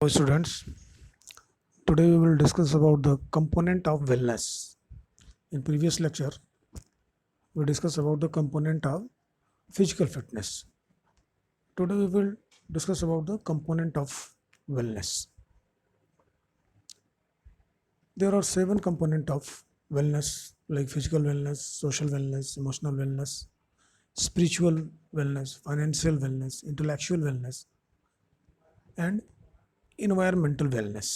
Hello students, today we will discuss about the component of wellness. In previous lecture, we discussed about the component of physical fitness. Today we will discuss about the component of wellness. There are 7 component of wellness like physical wellness, social wellness, emotional wellness, spiritual wellness, financial wellness, intellectual wellness and environmental wellness.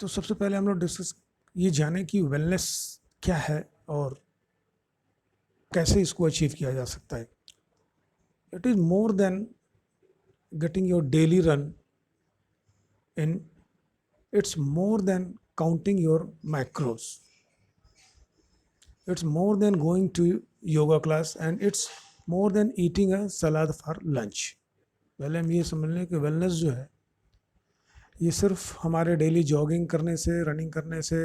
तो सबसे पहले हम लोग discuss ये जाने कि wellness क्या है और कैसे इसको अचीव किया जा सकता है. It is more than getting your daily run in it's more than counting your macros. It's more than going to yoga class and it's more than eating a salad for lunch. पहले हम ये समझ लें कि wellness जो है ये सिर्फ हमारे डेली जॉगिंग करने से, रनिंग करने से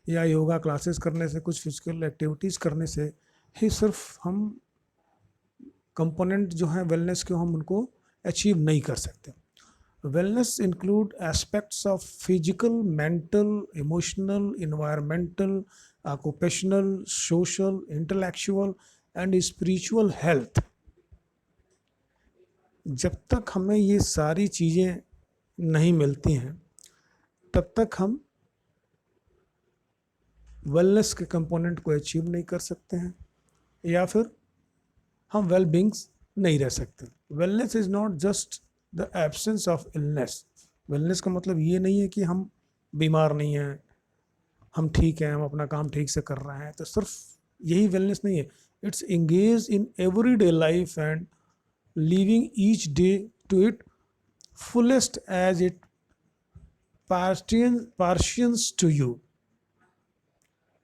या योगा क्लासेस करने से, कुछ फिजिकल एक्टिविटीज़ करने से ही सिर्फ हम कंपोनेंट जो हैं वेलनेस के हम उनको अचीव नहीं कर सकते. Wellness include aspects of physical, mental, emotional, environmental, occupational, social, intellectual and spiritual health. जब तक हमें ये सारी चीज़ें नहीं मिलती हैं तब तक हम वेलनेस के कंपोनेंट को अचीव नहीं कर सकते हैं या फिर हम वेल बींग्स नहीं रह सकते. Wellness is not just the absence of illness. Wellness का मतलब ये नहीं है कि हम बीमार नहीं हैं, हम ठीक हैं, हम अपना काम ठीक से कर रहे हैं, तो सिर्फ यही वेलनेस नहीं है. It's engage in every day life and living each day to it fullest as it partitions to you.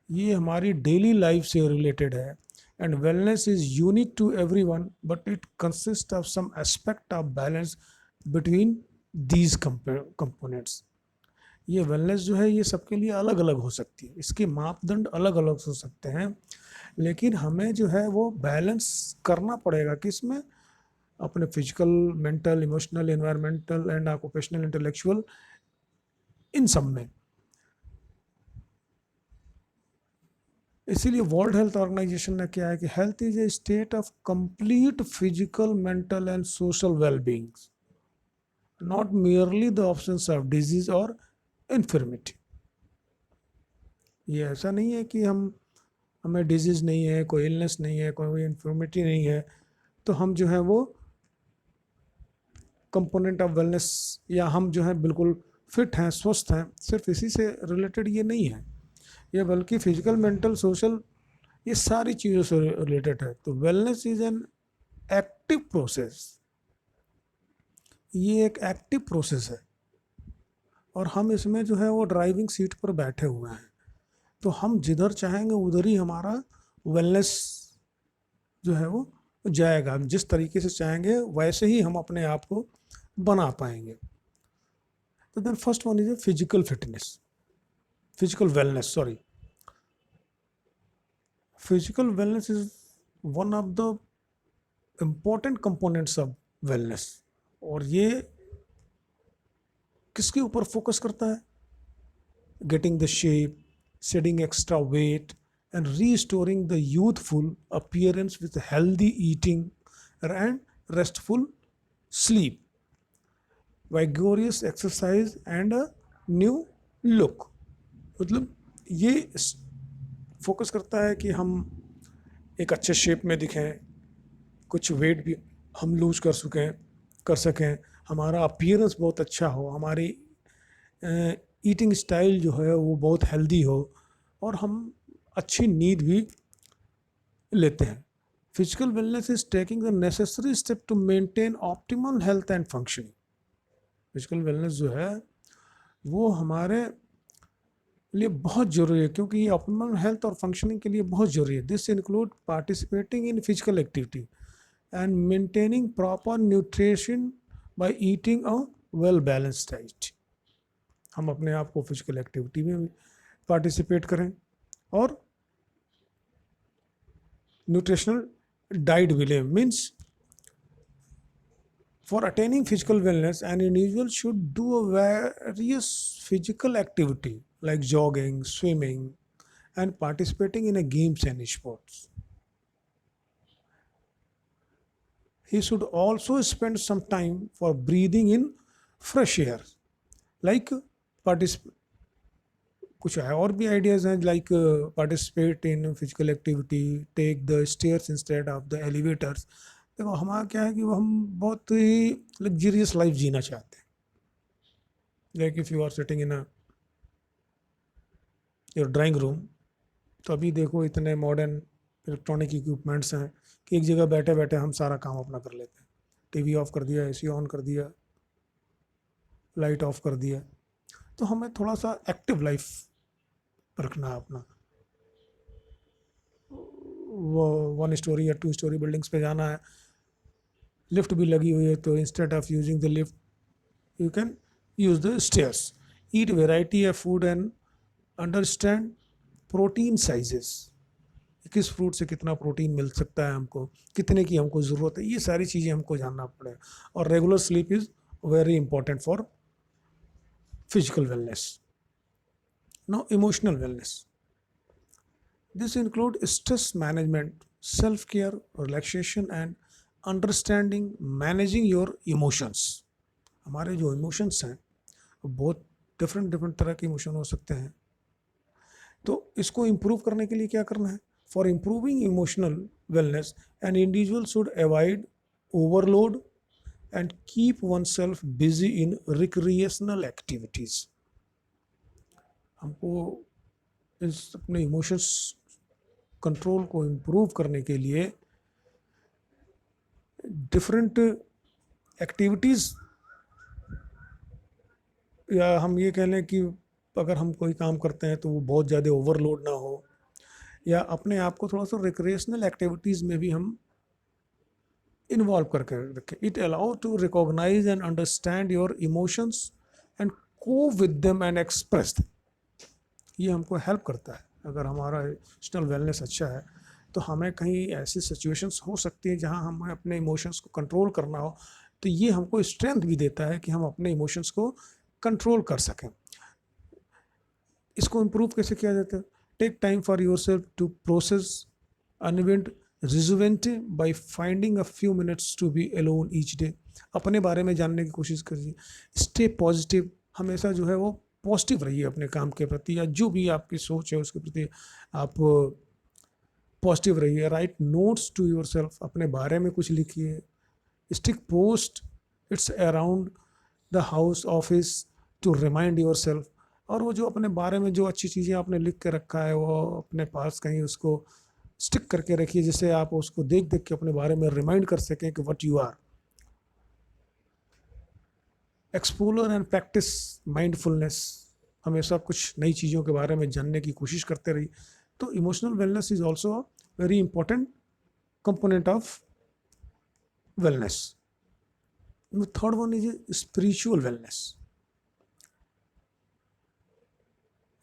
ये हमारी डेली लाइफ से रिलेटेड है and wellness is unique to everyone but it consist of some aspect of balance between these components. ये wellness जो है ये सबके लिए अलग अलग हो सकती है, इसके मापदंड अलग अलग हो सकते हैं, लेकिन हमें जो है वो बैलेंस करना पड़ेगा किसमें, अपने physical, mental, emotional, environmental and occupational, intellectual, इन सब में. इसीलिए वर्ल्ड हेल्थ ऑर्गेनाइजेशन ने क्या है कि health is a state of complete physical, mental and social wellbeing, not merely the absence of disease और इन्फर्मिटी. ये ऐसा नहीं है कि हमें डिजीज नहीं है, कोई इलनेस नहीं है, कोई इन्फर्मिटी नहीं है तो हम जो है वो कंपोनेंट ऑफ वेलनेस या हम जो है बिल्कुल फिट हैं, स्वस्थ हैं. सिर्फ इसी से रिलेटेड ये नहीं है, ये बल्कि फिजिकल, मेंटल, सोशल, ये सारी चीज़ों से रिलेटेड है. तो wellness is an active process. ये एक एक्टिव प्रोसेस है और हम इसमें जो है वो ड्राइविंग सीट पर बैठे हुए हैं, तो हम जिधर चाहेंगे उधर ही हमारा वेलनेस जो है वो जाएगा. हम जिस तरीके से चाहेंगे वैसे ही हम अपने आप को बना पाएंगे. तो then first one is a physical fitness, physical wellness, sorry. Physical wellness is one of the important components of wellness. और ये किसके ऊपर फोकस करता है, getting the shape, shedding extra weight and restoring the youthful appearance with healthy eating and restful sleep, vigorous exercise and a new look. मतलब ये focus करता है कि हम एक अच्छे शेप में दिखें, कुछ वेट भी हम लूज कर सकें, हमारा अपीयरेंस बहुत अच्छा हो, हमारी ईटिंग स्टाइल जो है वो बहुत हेल्दी हो और हम अच्छी नींद भी लेते हैं. Physical wellness is taking the necessary step to maintain optimal health and functioning. Physical wellness जो है वो हमारे लिए बहुत ज़रूरी है क्योंकि ये ऑप्टिमल हेल्थ और फंक्शनिंग के लिए बहुत ज़रूरी है. This include participating in physical activity and maintaining proper nutrition by eating a well balanced diet. हम अपने आप को फिजिकल एक्टिविटी में पार्टिसिपेट करें और न्यूट्रिशनल डाइट भी लें. Means For attaining physical wellness, an individual should do a various physical activity like jogging, swimming, and participating in a games and sports. He should also spend some time for breathing in fresh air, like particip- कुछ है और भी ideas हैं like participate in physical activity, take the stairs instead of the elevators. देखो हमारा क्या है कि वो हम बहुत ही लग्जरियस लाइफ जीना चाहते हैं, like if you are sitting in your drawing room, तो अभी देखो इतने मॉडर्न इलेक्ट्रॉनिक इक्विपमेंट्स हैं कि एक जगह बैठे बैठे हम सारा काम अपना कर लेते हैं। टीवी ऑफ कर दिया, एसी ऑन कर दिया, लाइट ऑफ कर दिया। तो हमें थोड़ा सा एक्टिव लाइफ रखना है अपना। वो 1 स्टोरी या 2 स्टोरी बिल्डिंग्स पे जाना है, लिफ्ट भी लगी हुई है, तो instead of using the lift you can use the stairs. Eat variety of food and understand protein sizes, किस फ्रूट से कितना प्रोटीन मिल सकता है हमको, कितने की हमको ज़रूरत है, ये सारी चीज़ें हमको जानना पड़ेगा। और regular sleep is very important for physical wellness. Now emotional wellness, this include stress management, self care, relaxation and understanding managing your emotions. हमारे जो इमोशंस हैं वो बहुत डिफरेंट डिफरेंट तरह के इमोशन हो सकते हैं, तो इसको इम्प्रूव करने के लिए क्या करना है? For improving emotional wellness an individual should avoid overload and keep one self busy in recreational activities. हमको इस अपने इमोशंस कंट्रोल को इम्प्रूव करने के लिए डिफरेंट एक्टिविटीज़, या हम ये कह लें कि अगर हम कोई काम करते हैं तो वो बहुत ज़्यादा ओवरलोड ना हो, या अपने आप को थोड़ा सा रिक्रिएशनल एक्टिविटीज़ में भी हम इन्वॉल्व करके रखें। It allow to recognise and understand your emotions and cope with them and express them. ये हमको हेल्प करता है। अगर हमारा इमोशनल वेलनेस अच्छा है तो हमें कहीं ऐसी सिचुएशंस हो सकती है जहां हमें अपने इमोशंस को कंट्रोल करना हो, तो ये हमको स्ट्रेंथ भी देता है कि हम अपने इमोशंस को कंट्रोल कर सकें। इसको इम्प्रूव कैसे किया जाता है? Take time for yourself to process unwind rejuvenate by finding a few minutes to be alone each day. अपने बारे में जानने की कोशिश करिए। स्टे पॉजिटिव, हमेशा जो है वो पॉजिटिव रहिए अपने काम के प्रति, या जो भी आपकी सोच है उसके प्रति आप पॉजिटिव रहिए। Right notes to yourself, अपने बारे में कुछ लिखिए। Stick post its around the house office to remind yourself. और वो जो अपने बारे में जो अच्छी चीज़ें आपने लिख के रखा है वो अपने पास कहीं उसको स्टिक करके रखिए, जिससे आप उसको देख देख के अपने बारे में रिमाइंड कर सकें कि what you are. Explore and practice mindfulness, हमेशा कुछ नई चीज़ों के बारे में जानने की कोशिश करते रहिए। तो emotional wellness is also very important component of wellness. Third one is spiritual wellness.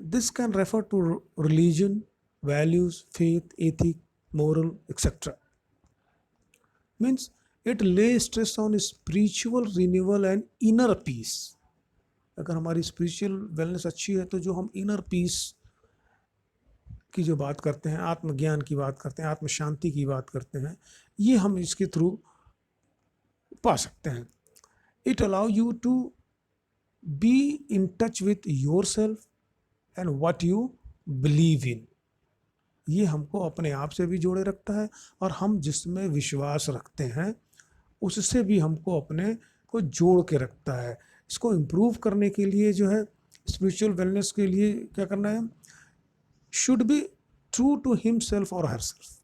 This can refer to religion, values, faith, ethic, moral, etc. Means it lays stress on spiritual renewal and inner peace. अगर हमारी spiritual wellness अच्छी है तो जो हम inner peace की जो बात करते हैं, आत्मज्ञान की बात करते हैं, आत्म शांति की बात करते हैं, ये हम इसके थ्रू पा सकते हैं। It allow you to be in touch with yourself and what you believe in. ये हमको अपने आप से भी जोड़े रखता है, और हम जिसमें विश्वास रखते हैं उससे भी हमको अपने को जोड़ के रखता है। इसको इम्प्रूव करने के लिए जो है स्पिरिचुअल वेलनेस के लिए क्या करना है? Should be true to himself और हरसेल्फ।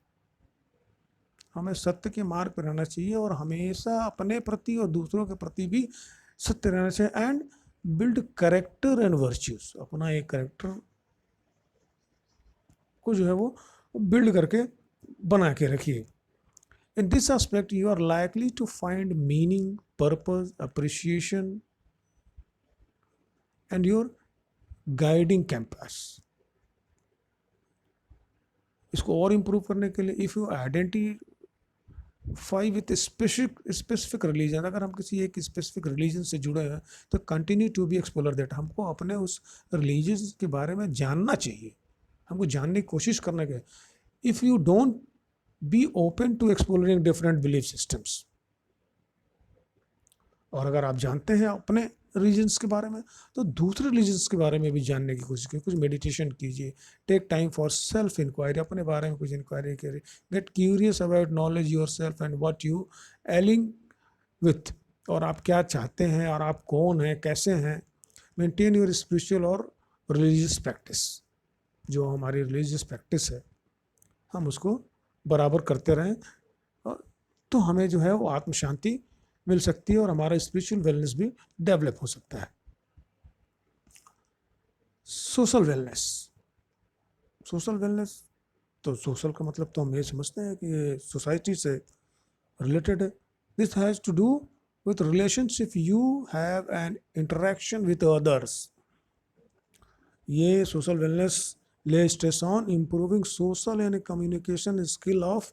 हमें सत्य के मार्ग पर रहना चाहिए और हमेशा अपने प्रति और दूसरों के प्रति भी सत्य रहना चाहिए। And build character and virtues, अपना एक करेक्टर को जो है वो बिल्ड करके बना के रखिए। In this aspect you are likely to find meaning, purpose, appreciation and your guiding compass. इसको और इम्प्रूव करने के लिए if you 5 with specific religion, अगर हम किसी एक स्पेसिफिक रिलीजन से जुड़े हैं तो continue to be explore that, हमको अपने उस रिलीजन के बारे में जानना चाहिए, हमको जानने की कोशिश करना चाहिए. If you don't be open to exploring different belief systems, और अगर आप जानते हैं अपने रिलीजन्स के बारे में तो दूसरे रिलीजन्स के बारे में भी जानने की कोशिश कीजिए. कुछ मेडिटेशन कीजिए, take time for self inquiry, अपने बारे में कुछ इंक्वायरी करिए, get curious about knowledge yourself and what you ailing with, और आप क्या चाहते हैं और आप कौन हैं, कैसे हैं. मेंटेन योर स्पिरिचुअल और रिलीजियस प्रैक्टिस, जो हमारी रिलीजियस प्रैक्टिस है हम उसको बराबर करते रहें, तो हमें जो है वो आत्म शांति मिल सकती है और हमारा स्पिरिचुअल वेलनेस भी डेवलप हो सकता है. सोशल वेलनेस, सोशल वेलनेस तो सोशल का मतलब तो हम ये समझते हैं कि ये सोसाइटी से रिलेटेड है. This has to do with relationship you have an interaction with others. ये social wellness lay stress on improving social and communication skill of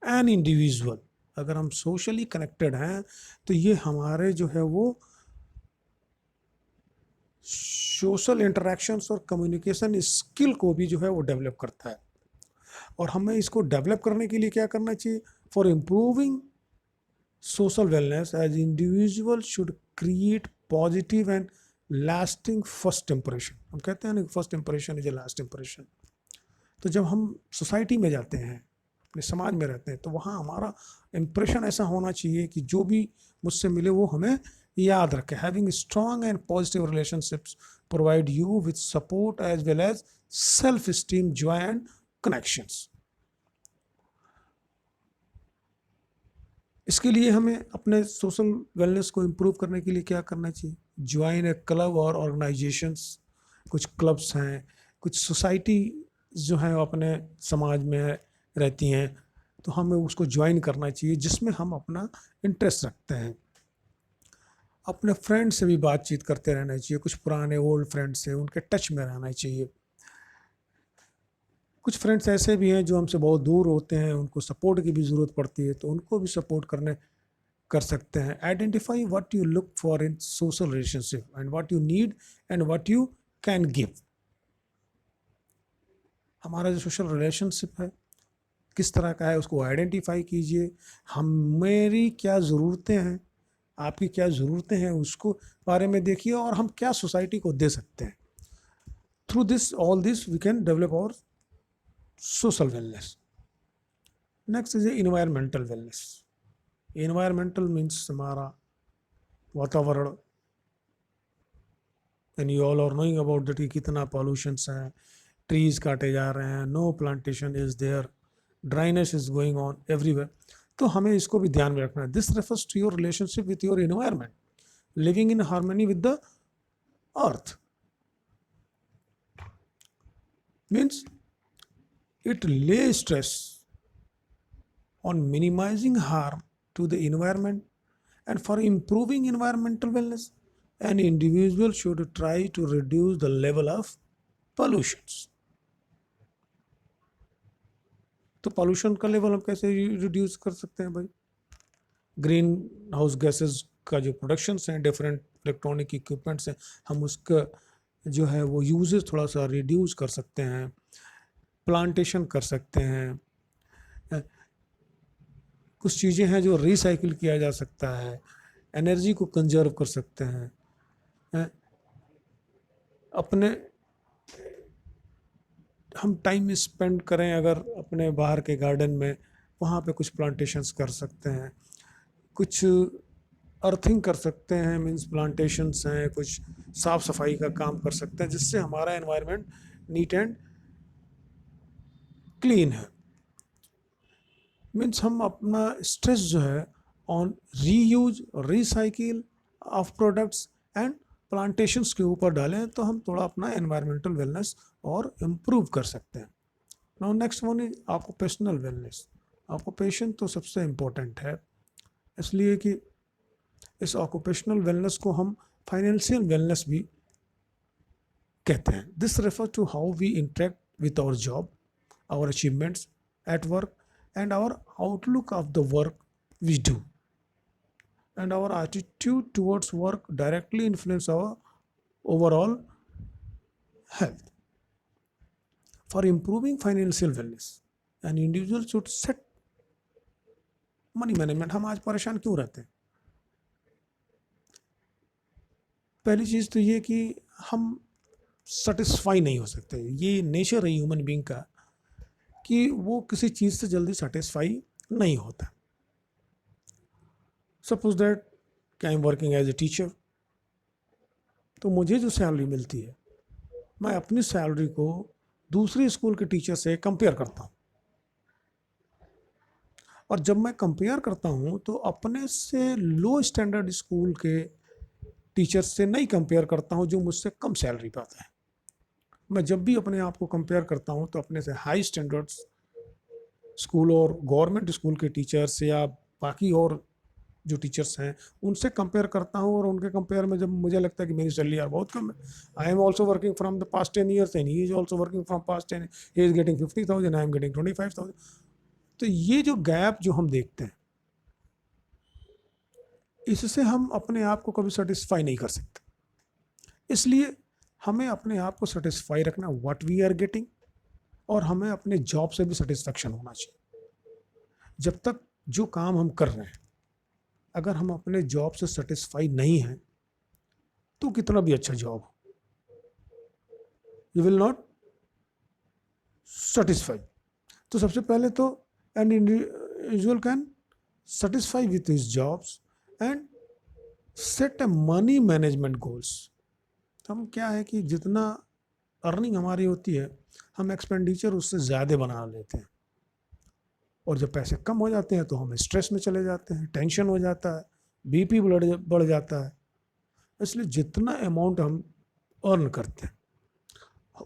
an individual. अगर हम सोशली कनेक्टेड हैं तो ये हमारे जो है वो सोशल इंटरेक्शंस और कम्युनिकेशन स्किल को भी जो है वो डेवलप करता है. और हमें इसको डेवलप करने के लिए क्या करना चाहिए? For improving social wellness as individual should create positive and lasting first impression. हम कहते हैं ना, first impression is a last impression. तो जब हम सोसाइटी में जाते हैं, अपने समाज में रहते हैं, तो वहाँ हमारा इम्प्रेशन ऐसा होना चाहिए कि जो भी मुझसे मिले वो हमें याद रखे. Having strong and positive relationships provide you with support as well as self esteem, joy and connections. इसके लिए हमें अपने सोशल वेलनेस को इम्प्रूव करने के लिए क्या करना चाहिए? ज्वाइन ए क्लब और ऑर्गेनाइजेशंस. कुछ क्लब्स हैं, कुछ सोसाइटी जो है अपने समाज में रहती हैं, तो हमें उसको ज्वाइन करना चाहिए जिसमें हम अपना इंटरेस्ट रखते हैं. अपने फ्रेंड से भी बातचीत करते रहना चाहिए. कुछ पुराने ओल्ड फ्रेंड्स से उनके टच में रहना चाहिए. कुछ फ्रेंड्स ऐसे भी हैं जो हमसे बहुत दूर होते हैं, उनको सपोर्ट की भी ज़रूरत पड़ती है, तो उनको भी सपोर्ट कर सकते हैं. Identify what you look for in social relationship and what you need and what you can give. हमारा जो सोशल रिलेशनशिप है किस तरह का है उसको आइडेंटिफाई कीजिए. हम मेरी क्या ज़रूरतें हैं, आपकी क्या ज़रूरतें हैं, उसको बारे में देखिए और हम क्या सोसाइटी को दे सकते हैं. Through this all this we can develop our social wellness. Next is environmental wellness. Environmental means हमारा वातावरण. And you all are knowing about that कि कितना पॉल्यूशंस है, ट्रीज काटे जा रहे हैं, no plantation is there, dryness is going on everywhere. तो हमें इसको भी ध्यान में रखना है. This refers to your relationship with your environment, living in harmony with the earth. Means it lays stress on minimizing harm to the environment, and for improving environmental wellness an individual should try to reduce the level of pollutions. तो pollution का level हम कैसे reduce कर सकते हैं भाई? Green house gases का जो प्रोडक्शंस हैं, डिफरेंट इलेक्ट्रॉनिक इक्विपमेंट्स हैं, हम उसका जो है वो यूजेस थोड़ा सा रिड्यूस कर सकते हैं. प्लांटेशन कर सकते हैं. कुछ चीज़ें हैं जो रिसाइकिल किया जा सकता है. एनर्जी को कंजर्व कर सकते हैं. अपने हम टाइम स्पेंड करें अगर अपने बाहर के गार्डन में, वहाँ पे कुछ प्लांटेशंस कर सकते हैं. कुछ अर्थिंग कर सकते हैं, मीन्स प्लांटेशंस हैं. कुछ साफ़ सफाई का काम कर सकते हैं जिससे हमारा एनवायरनमेंट नीट एंड क्लीन है. मीन्स हम अपना स्ट्रेस जो है on reuse, recycle of products and plantations के ऊपर डालें तो हम थोड़ा अपना एनवायरमेंटल वेलनेस और इम्प्रूव कर सकते हैं. Now next one is occupational wellness. Occupation तो सबसे इम्पोर्टेंट है, इसलिए कि इस ऑक्यूपेशनल वेलनेस को हम फाइनेंशियल वेलनेस भी कहते हैं. This refer to how we interact with our job, our achievements at work and our outlook of the work we do, and our attitude towards work directly influence our overall health. For improving financial wellness, an individual should set money management. हम आज परेशान क्यों रहते हैं? पहली चीज़ तो ये कि हम सेटिस्फाई नहीं हो सकते. ये नेचर है ह्यूमन बीइंग का कि वो किसी चीज़ से जल्दी सेटिस्फाई नहीं होता. सपोज दैट कि I am working as a teacher, तो मुझे जो सैलरी मिलती है, मैं अपनी सैलरी को दूसरी स्कूल के टीचर से कंपेयर करता हूँ. और जब मैं कंपेयर करता हूँ तो अपने से लो स्टैंडर्ड स्कूल के टीचर से नहीं कंपेयर करता हूँ जो मुझसे कम सैलरी पाता है. मैं जब भी अपने आप को कंपेयर करता हूँ तो अपने से हाई स्टैंडर्ड्स स्कूल और गवर्नमेंट स्कूल के टीचर्स या बाकी और जो टीचर्स हैं उनसे कंपेयर करता हूँ. और उनके कंपेयर में जब मुझे लगता है कि मेरी सैलरी यार बहुत कम है, I am also working from the past 10 years and he is also working from past 10, he is getting 50,000, I am getting 25,000. तो ये जो गैप जो हम देखते हैं, इससे हम अपने आप को कभी सेटिस्फाई नहीं कर सकते. इसलिए हमें अपने आप को सेटिस्फाई रखना व्हाट वी आर गेटिंग, और हमें अपने जॉब से भी सेटिस्फेक्शन होना चाहिए. जब तक जो काम हम कर रहे हैं, अगर हम अपने जॉब से सेटिस्फाई नहीं हैं तो कितना भी अच्छा जॉब हो, यू विल नॉट सेटिस्फाई. तो सबसे पहले तो an individual can satisfy with his jobs and set a money management goals. हम क्या है कि जितना अर्निंग हमारी होती है, हम एक्सपेंडिचर उससे ज़्यादा बना लेते हैं. और जब पैसे कम हो जाते हैं तो हम स्ट्रेस में चले जाते हैं, टेंशन हो जाता है, बीपी बढ़ जाता है. इसलिए जितना अमाउंट हम अर्न करते हैं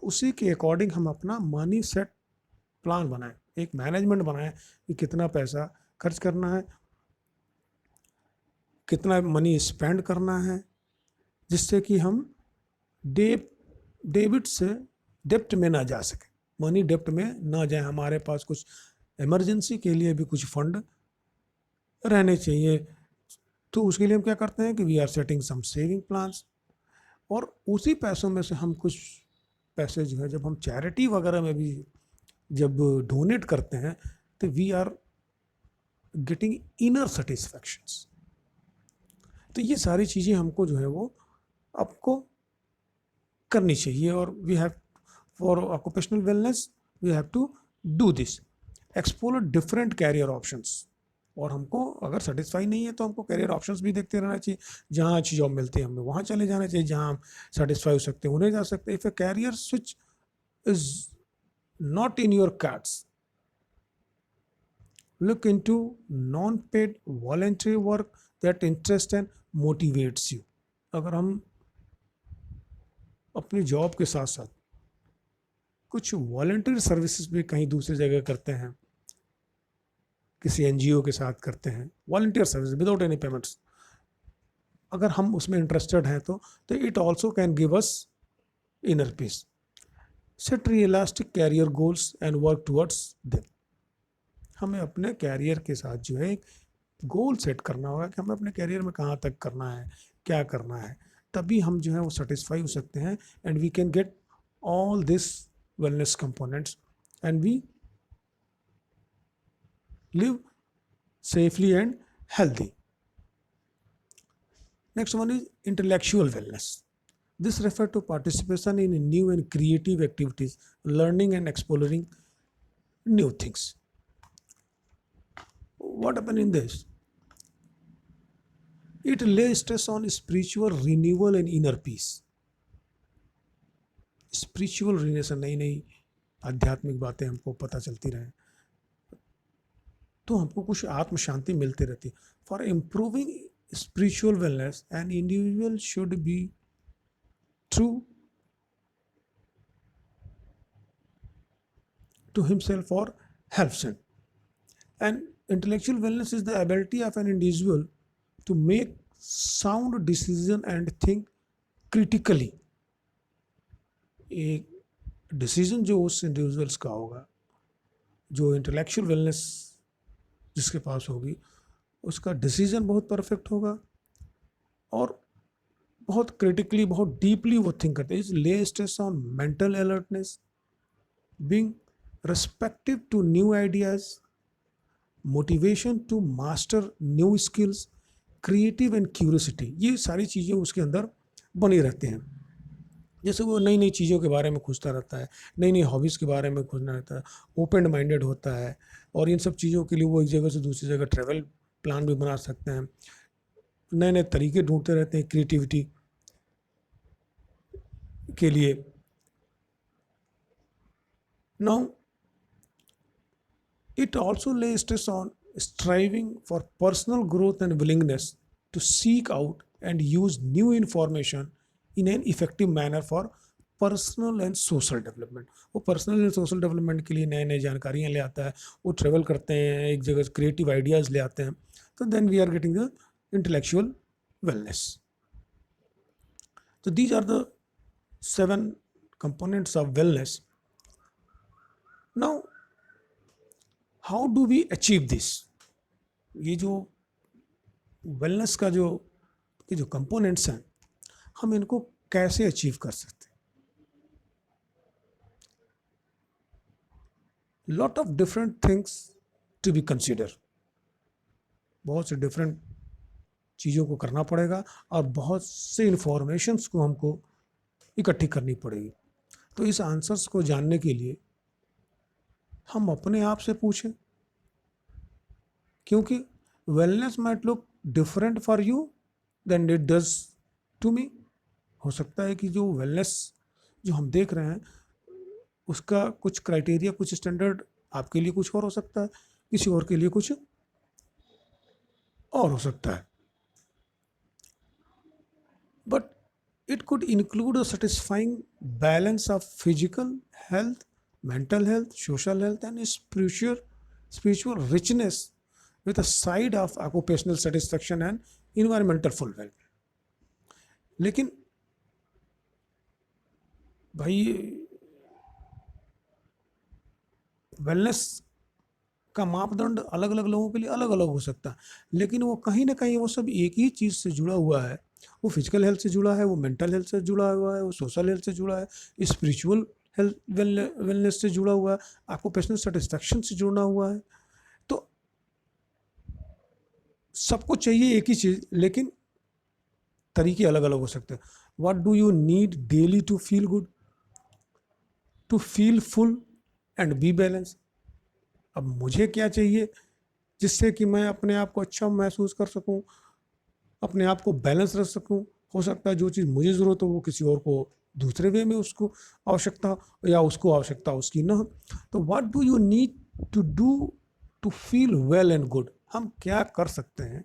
उसी के अकॉर्डिंग हम अपना मनी सेट प्लान बनाएं, एक मैनेजमेंट बनाएं कि कितना पैसा खर्च करना है, कितना मनी स्पेंड करना है, जिससे कि हम डेबिट से डेप्ट में ना जा सके, मनी डेप्ट में ना जाए. हमारे पास कुछ इमरजेंसी के लिए भी कुछ फंड रहने चाहिए. तो उसके लिए हम क्या करते हैं कि we are setting some saving plans, और उसी पैसों में से हम कुछ पैसे जो है जब हम चैरिटी वगैरह में भी जब डोनेट करते हैं तो वी आर गेटिंग इनर सेटिस्फैक्शंस. तो ये सारी चीज़ें हमको जो है वो आपको करनी चाहिए. और we have for occupational wellness we have to do this, explore different career options. और हमको अगर सेटिस्फाई नहीं है तो हमको कैरियर ऑप्शंस भी देखते रहना चाहिए. जहाँ अच्छी जॉब मिलती है हमें वहाँ चले जाना चाहिए, जहाँ हम सेटिस्फाई हो सकते हैं उन्हें जा सकते हैं. If a career switch is not in your cards, look into non-paid voluntary work that interests and motivates you. अगर हम अपनी जॉब के साथ साथ कुछ वॉलंटियर सर्विसेज भी कहीं दूसरी जगह करते हैं, किसी एनजीओ के साथ करते हैं volunteer service without any payments, अगर हम उसमें इंटरेस्टेड हैं तो it also can give us inner peace. Set realistic career goals and work towards them. हमें अपने कैरियर के साथ जो है एक गोल सेट करना होगा कि हमें अपने कैरियर में कहाँ तक करना है, क्या करना है, तभी हम जो है वो सेटिस्फाई हो सकते हैं. And we can get all this wellness components and we live safely and healthy. Next one is intellectual wellness. This refers to participation in new and creative activities, learning and exploring new things. What happens in this? It lays stress on spiritual renewal and inner peace. Spiritual renewal, नई नई आध्यात्मिक बातें हमको पता चलती रहें तो हमको कुछ आत्म शांति मिलती रहती है. For improving spiritual wellness an individual should be true to himself और helps him. And intellectual wellness is the ability of an individual to make sound decision and think critically. एक डिसीजन जो उस इंडिविजुअल्स का होगा, जो intellectual wellness जिसके पास होगी, उसका डिसीजन बहुत परफेक्ट होगा, और बहुत क्रिटिकली, बहुत डीपली वो थिंक करते हैं. Is lay stress on mental alertness, being respective to new ideas, motivation to master new skills, creative and curiosity. ये सारी चीज़ें उसके अंदर बनी रहती हैं. जैसे वो नई नई चीज़ों के बारे में खोजता रहता है, नई नई हॉबीज़ के बारे में खोजना रहता है, ओपन माइंडेड होता है, और इन सब चीज़ों के लिए वो एक जगह से दूसरी जगह ट्रेवल प्लान भी बना सकते हैं. नए नए तरीके ढूंढते रहते हैं क्रिएटिविटी के लिए. Now it also lays stress on striving for personal growth and willingness to seek out and use new information in an effective manner for personal and social development. वो पर्सनल एंड सोशल डेवलपमेंट के लिए नए नए जानकारियाँ ले आता है, वो ट्रेवल करते हैं, एक जगह क्रिएटिव आइडियाज़ ले आते हैं. तो then we are getting the intellectual wellness. तो these are the 7 components of wellness. Now, how do we achieve this? ये जो वेलनेस का जो ये जो कंपोनेंट्स हैं, हम इनको कैसे अचीव कर सकते हैं? Lot of different things to be consider. बहुत से डिफरेंट चीज़ों को करना पड़ेगा, और बहुत से इंफॉर्मेशंस को हमको इकट्ठी करनी पड़ेगी. तो इस आंसर्स को जानने के लिए हम अपने आप से पूछें, क्योंकि wellness might look different for you then it does to me. हो सकता है कि जो वेलनेस जो हम देख रहे हैं, उसका कुछ क्राइटेरिया, कुछ स्टैंडर्ड आपके लिए कुछ और हो सकता है, किसी और के लिए कुछ और हो सकता है. But it could include a satisfying balance of physical health, mental health, social health, and spiritual richness, with a side of occupational satisfaction and environmental fulfillment. लेकिन भाई, वेलनेस का मापदंड अलग अलग लोगों के लिए अलग अलग हो सकता है, लेकिन वो कहीं ना कहीं वो सब एक ही चीज़ से जुड़ा हुआ है. वो फिजिकल हेल्थ से जुड़ा है, वो मेंटल हेल्थ से जुड़ा हुआ है, वो सोशल हेल्थ से जुड़ा है, स्पिरिचुअल हेल्थ वेलनेस से जुड़ा हुआ है, ऑक्यूपेशनल सेटिस्फैक्शन से जुड़ा हुआ है. तो सबको चाहिए एक ही चीज़, लेकिन तरीके अलग अलग हो सकते हैं. What do you need daily to feel good, to feel full and be balance? अब मुझे क्या चाहिए जिससे कि मैं अपने आप को अच्छा महसूस कर सकूं, अपने आप को बैलेंस रख सकूं? हो सकता है जो चीज़ मुझे ज़रूरत हो वो किसी और को दूसरे वे में उसको आवश्यकता हो, या उसको आवश्यकता उसकी ना हो. तो what do you need to do to feel well and good? हम क्या कर सकते हैं,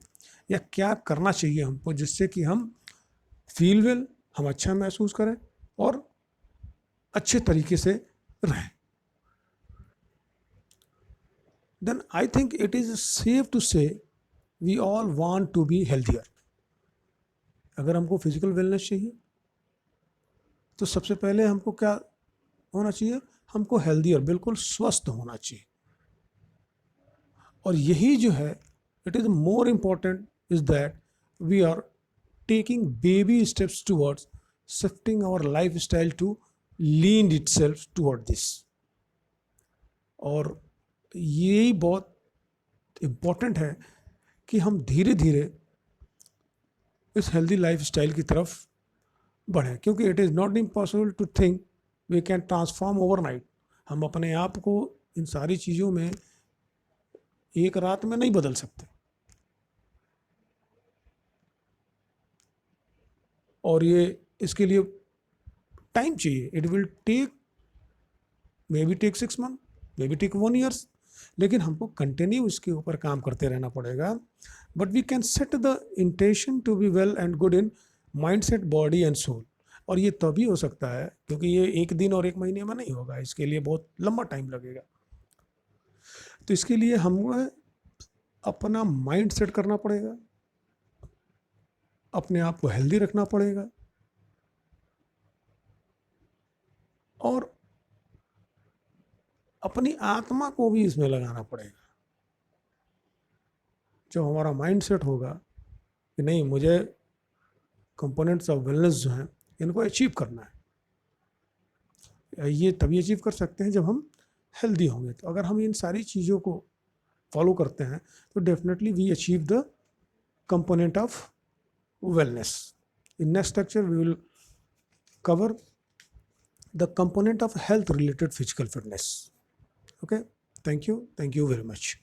या क्या करना चाहिए हमको जिससे कि हम फील वेल, हम अच्छा महसूस करें और अच्छे तरीके से रहें? Then I think it is safe to say we all want to be healthier. अगर हमको फिजिकल वेलनेस चाहिए तो सबसे पहले हमको क्या होना चाहिए? हमको हेल्दियर, बिल्कुल स्वस्थ होना चाहिए. और यही जो है, it is more important is that we are taking baby steps towards shifting our life style to lean itself toward this. और यही बहुत इम्पॉर्टेंट है कि हम धीरे धीरे इस हेल्दी लाइफ स्टाइल की तरफ बढ़ें, क्योंकि it is not impossible to think we can transform overnight. हम अपने आप को इन सारी चीज़ों में एक रात में नहीं बदल सकते, और ये इसके लिए टाइम चाहिए. It will take, maybe take 6 months, maybe take 1 year, लेकिन हमको कंटिन्यू इसके ऊपर काम करते रहना पड़ेगा. But we can set the intention to be well and good in mind set, body and soul. और ये तभी हो सकता है, क्योंकि ये एक दिन और एक महीने में नहीं होगा, इसके लिए बहुत लंबा टाइम लगेगा. तो इसके लिए हमें अपना माइंड सेट करना पड़ेगा, अपने आप को हेल्दी रखना पड़ेगा, और अपनी आत्मा को भी इसमें लगाना पड़ेगा. जब हमारा माइंड सेट होगा कि नहीं, मुझे कंपोनेंट्स ऑफ वेलनेस जो हैं इनको अचीव करना है, ये तभी अचीव कर सकते हैं जब हम हेल्दी होंगे। तो अगर हम इन सारी चीज़ों को फॉलो करते हैं तो definitely we achieve the component of wellness. In next lecture, we will cover the component of health related physical fitness. Okay, thank you very much.